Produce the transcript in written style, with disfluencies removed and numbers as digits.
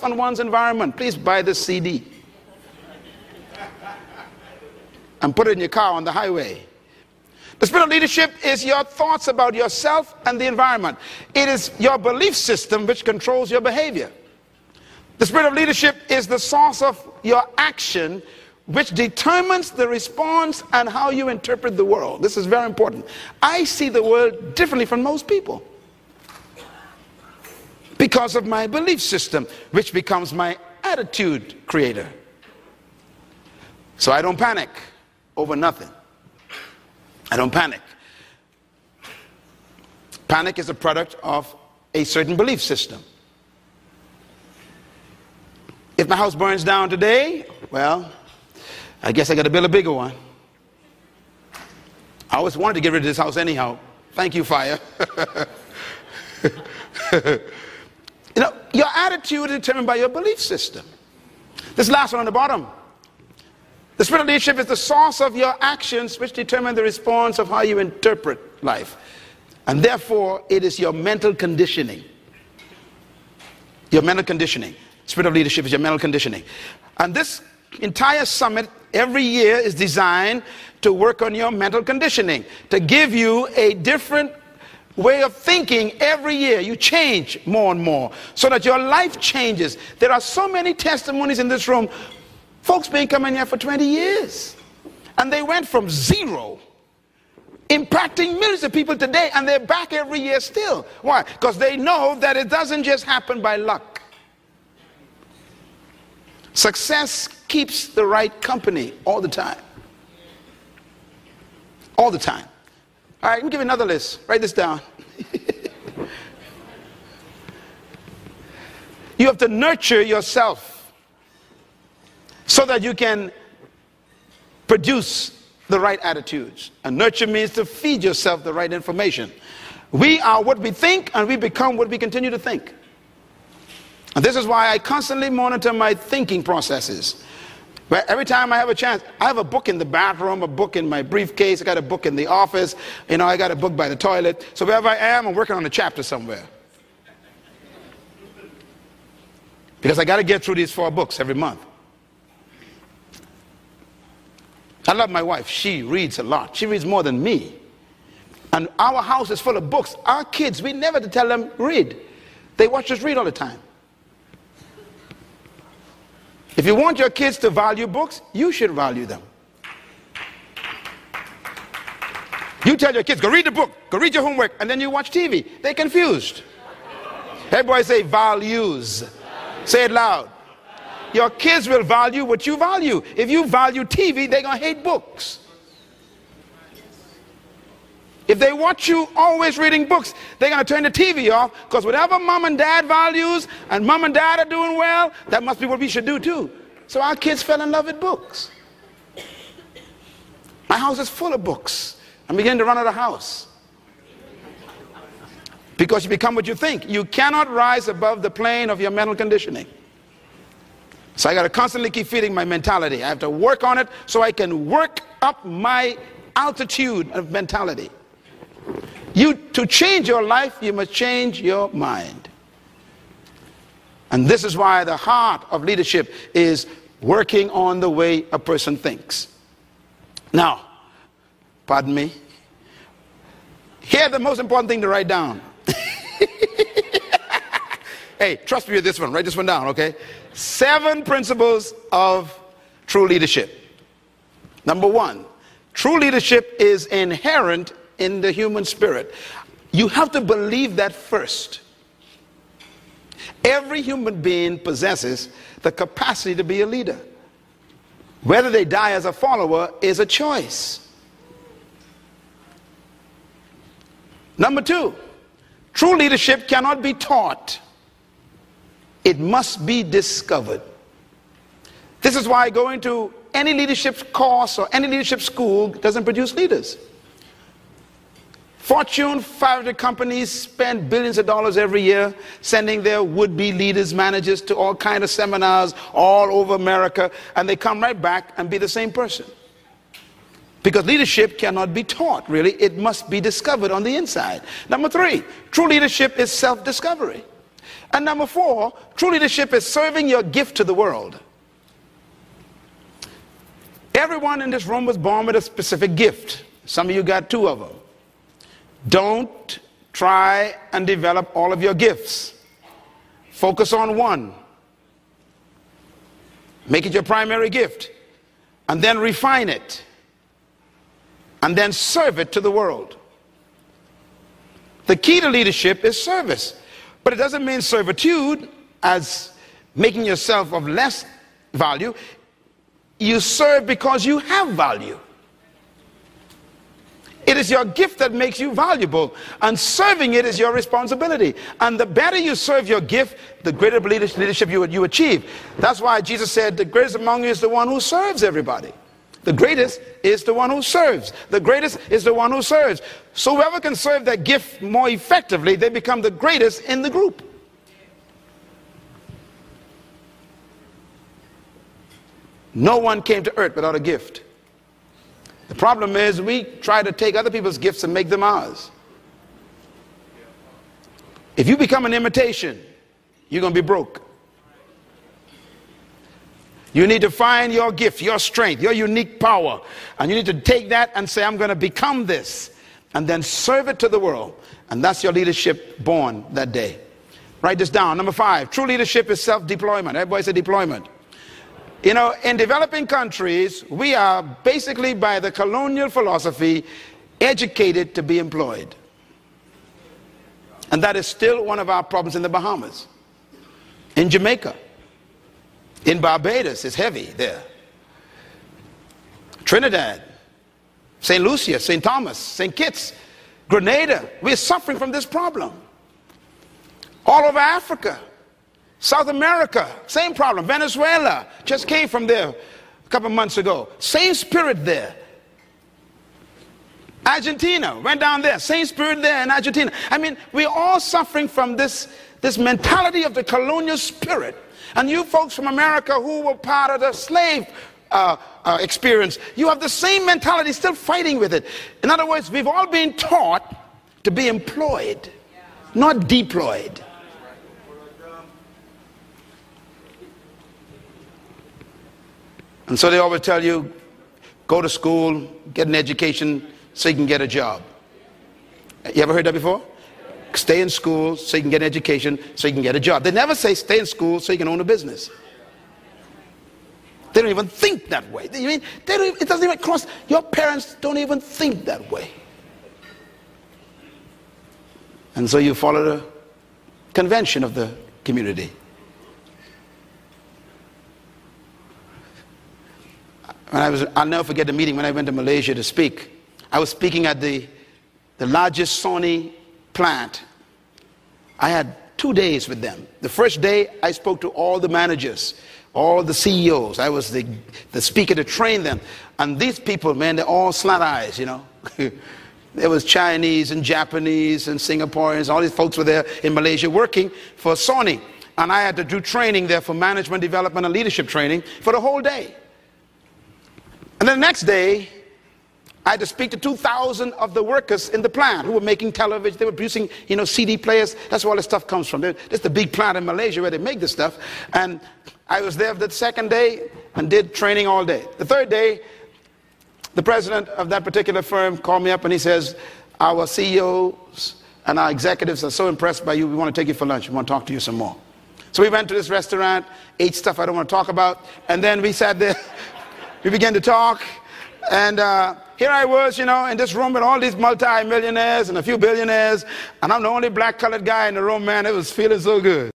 on one's environment, please buy this CD and put it in your car on the highway. The spirit of leadership is your thoughts about yourself and the environment. It is your belief system which controls your behavior. The spirit of leadership is the source of your action which determines the response and how you interpret the world. This is very important. I see the world differently from most people because of my belief system, which becomes my attitude creator. So I don't panic over nothing. I don't panic. Panic is a product of a certain belief system. If my house burns down today, well, I guess I got to build a bigger one. I always wanted to get rid of this house anyhow. Thank you, fire. You know, your attitude is determined by your belief system. This last one on the bottom. The spirit of leadership is the source of your actions which determine the response of how you interpret life. And therefore, it is your mental conditioning. Your mental conditioning. Spirit of leadership is your mental conditioning. And this entire summit every year is designed to work on your mental conditioning, to give you a different way of thinking every year. You change more and more so that your life changes. There are so many testimonies in this room. Folks been coming here for 20 years and they went from zero, impacting millions of people today, and they're back every year still. Why? Because they know that it doesn't just happen by luck. Success keeps the right company all the time. All the time. All right, let me give you another list. Write this down. You have to nurture yourself so that you can produce the right attitudes. And nurture means to feed yourself the right information. We are what we think, and we become what we continue to think. And this is why I constantly monitor my thinking processes. But every time I have a chance, I have a book in the bathroom, a book in my briefcase, I got a book in the office, you know, I got a book by the toilet. So wherever I am, I'm working on a chapter somewhere. Because I got to get through these 4 books every month. I love my wife. She reads a lot. She reads more than me. And our house is full of books. Our kids, we never tell them read. They watch us read all the time. If you want your kids to value books, you should value them. You tell your kids, go read the book, go read your homework, and then you watch TV. They're confused. Everybody say values. Say it loud. Your kids will value what you value. If you value TV, they're going to hate books. If they watch you always reading books, they're going to turn the TV off, because whatever mom and dad values and mom and dad are doing well, that must be what we should do too. So our kids fell in love with books. My house is full of books. I'm beginning to run out of house. Because you become what you think. You cannot rise above the plane of your mental conditioning. So I got to constantly keep feeding my mentality. I have to work on it so I can work up my altitude of mentality. To change your life, you must change your mind. And this is why the heart of leadership is working on the way a person thinks. Now, pardon me. Here's the most important thing to write down. Hey, trust me with this one. Write this one down, okay? 7 principles of true leadership. Number 1, true leadership is inherent in the human spirit. You have to believe that first. Every human being possesses the capacity to be a leader. Whether they die as a follower is a choice. Number 2, true leadership cannot be taught. It must be discovered. This is why going to any leadership course or any leadership school doesn't produce leaders. Fortune 500 companies spend billions of dollars every year sending their would-be leaders, managers to all kinds of seminars all over America, and they come right back and be the same person. Because leadership cannot be taught, really. It must be discovered on the inside. Number 3, true leadership is self-discovery. And number 4, true leadership is serving your gift to the world. Everyone in this room was born with a specific gift. Some of you got 2 of them. Don't try and develop all of your gifts. Focus on one. Make it your primary gift. And then refine it. And then serve it to the world. The key to leadership is service. But it doesn't mean servitude as making yourself of less value. You serve because you have value. It is your gift that makes you valuable, and serving it is your responsibility. And the better you serve your gift, the greater leadership you achieve. That's why Jesus said, the greatest among you is the one who serves everybody. The greatest is the one who serves. The greatest is the one who serves. So whoever can serve that gift more effectively, they become the greatest in the group. No one came to earth without a gift. The problem is we try to take other people's gifts and make them ours. If you become an imitation, you're going to be broke. You need to find your gift, your strength, your unique power. And you need to take that and say, I'm going to become this. And then serve it to the world. And that's your leadership born that day. Write this down. Number 5, true leadership is self-deployment. Everybody say deployment. You know, in developing countries, we are basically, by the colonial philosophy, educated to be employed. And that is still one of our problems in the Bahamas. In Jamaica. In Barbados, it's heavy there. Trinidad, St. Lucia, St. Thomas, St. Kitts, Grenada, we're suffering from this problem. All over Africa. South America, same problem. Venezuela, just came from there a couple months ago. Same spirit there. Argentina, went down there. Same spirit there in Argentina. I mean, we're all suffering from this mentality of the colonial spirit. And you folks from America who were part of the slave experience, you have the same mentality, still fighting with it. In other words, we've all been taught to be employed, not deployed. And so they always tell you, go to school, get an education so you can get a job. You ever heard that before? Stay in school so you can get an education so you can get a job. They never say stay in school so you can own a business. They don't even think that way. It doesn't even cross. Your parents don't even think that way. And so you follow the convention of the community. I'll never forget the meeting when I went to Malaysia to speak. I was speaking at the largest Sony plant. I had 2 days with them. The first day I spoke to all the managers, all the CEOs. I was the speaker to train them. And these people, man, they're all slant eyes, you know. There was Chinese and Japanese and Singaporeans. All these folks were there in Malaysia working for Sony. And I had to do training there for management development and leadership training for the whole day. And then the next day, I had to speak to 2,000 of the workers in the plant who were making television. They were producing, you know, CD players. That's where all this stuff comes from. It's the big plant in Malaysia where they make this stuff. And I was there the second day and did training all day. The third day, the president of that particular firm called me up and he says, our CEOs and our executives are so impressed by you, we want to take you for lunch. We want to talk to you some more. So we went to this restaurant, ate stuff I don't want to talk about, and then we sat there. We began to talk, and here I was, you know, in this room with all these multi-millionaires and a few billionaires, and I'm the only black colored guy in the room, man. It was feeling so good.